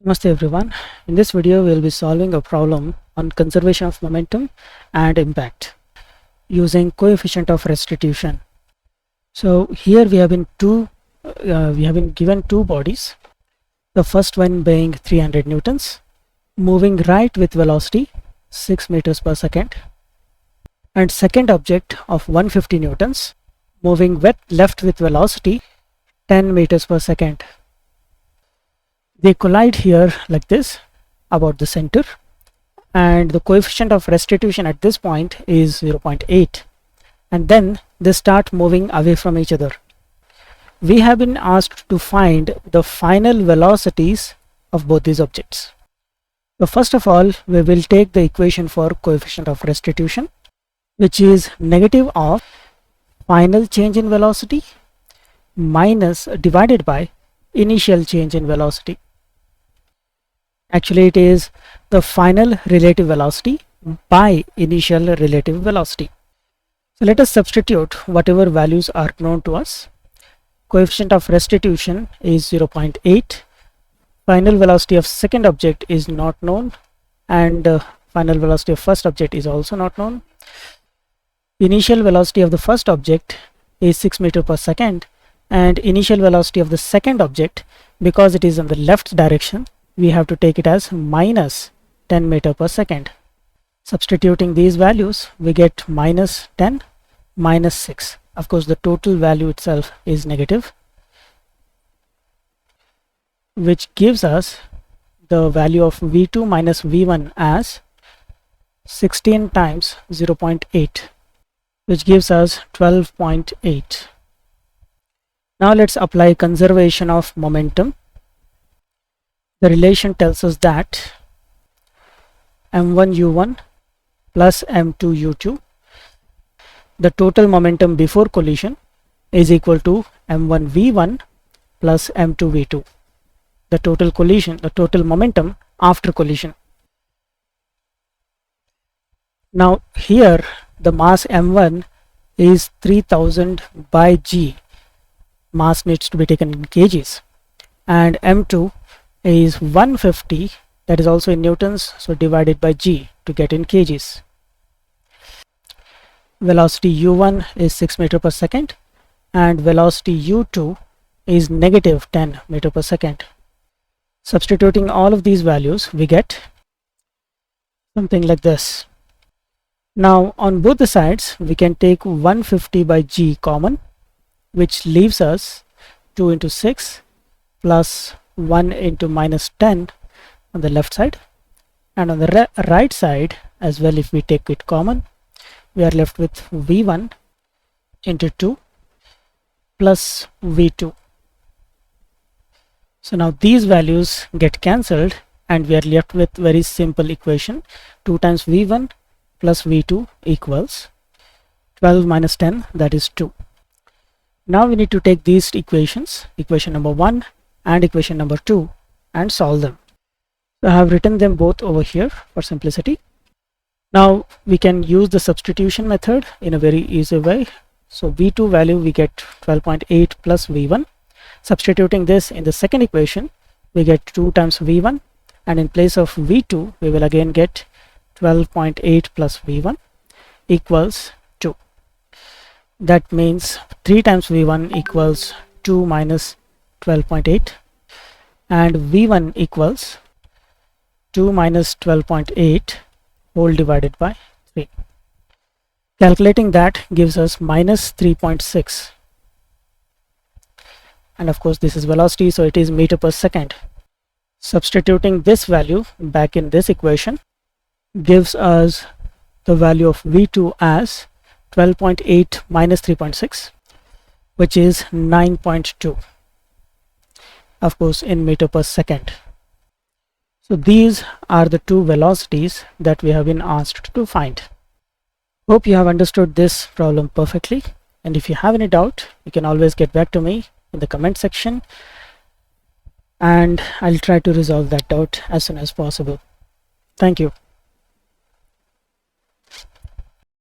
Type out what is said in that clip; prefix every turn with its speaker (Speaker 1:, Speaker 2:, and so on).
Speaker 1: Namaste everyone. In this video we will be solving a problem on conservation of momentum and impact using coefficient of restitution. So here we have been given two bodies. The first one being 300 newtons moving right with velocity 6 meters per second, and second object of 150 newtons moving left with velocity 10 meters per second. They collide here like this about the center, and the coefficient of restitution at this point is 0.8, and then they start moving away from each other. We have been asked to find the final velocities of both these objects. So first of all, we will take the equation for coefficient of restitution, which is negative of final change in velocity minus divided by initial change in velocity. Actually, it is the final relative velocity by initial relative velocity. So let us substitute whatever values are known to us. Coefficient of restitution is 0.8. Final velocity of second object is not known, and final velocity of first object is also not known. Initial velocity of the first object is 6 meters per second, and initial velocity of the second object, because it is in the left direction, we have to take it as minus 10 meters per second. Substituting these values, we get minus 10 minus 6. Of course, the total value itself is negative, which gives us the value of V2 minus V1 as 16 times 0.8, which gives us 12.8. Now let's apply conservation of momentum. The relation tells us that m1u1 plus m2u2, the total momentum before collision, is equal to m1v1 plus m2v2, the total momentum after collision. Now here the mass m1 is 3000 by g, mass needs to be taken in kgs, and m2 is 150, that is also in newtons, so divided by g to get in kgs. Velocity u1 is 6 meters per second, and velocity u2 is negative 10 meters per second. Substituting all of these values, we get something like this. Now on both the sides we can take 150 by g common, which leaves us 2 into 6 plus 1 into minus 10 on the left side, and on the right side as well, if we take it common, we are left with v1 into 2 plus v2. So now these values get cancelled and we are left with very simple equation. 2 times v1 plus v2 equals 12 minus 10, that is 2. Now we need to take these equations, equation number 1 and equation number 2, and solve them. So I have written them both over here for simplicity. Now we can use the substitution method in a very easy way. So v2 value we get 12.8 plus v1. Substituting this in the second equation, we get 2 times v1, and in place of v2 we will again get 12.8 plus v1 equals 2. That means 3 times v1 equals 2 minus 12.8, and v1 equals 2 minus 12.8 whole divided by 3. Calculating that gives us minus 3.6, and of course this is velocity, so it is meter per second. Substituting this value back in this equation gives us the value of v2 as 12.8 minus 3.6, which is 9.2, of course in meter per second. So these are the two velocities that we have been asked to find. Hope you have understood this problem perfectly, and if you have any doubt, you can always get back to me in the comment section, and I'll try to resolve that doubt as soon as possible. Thank you.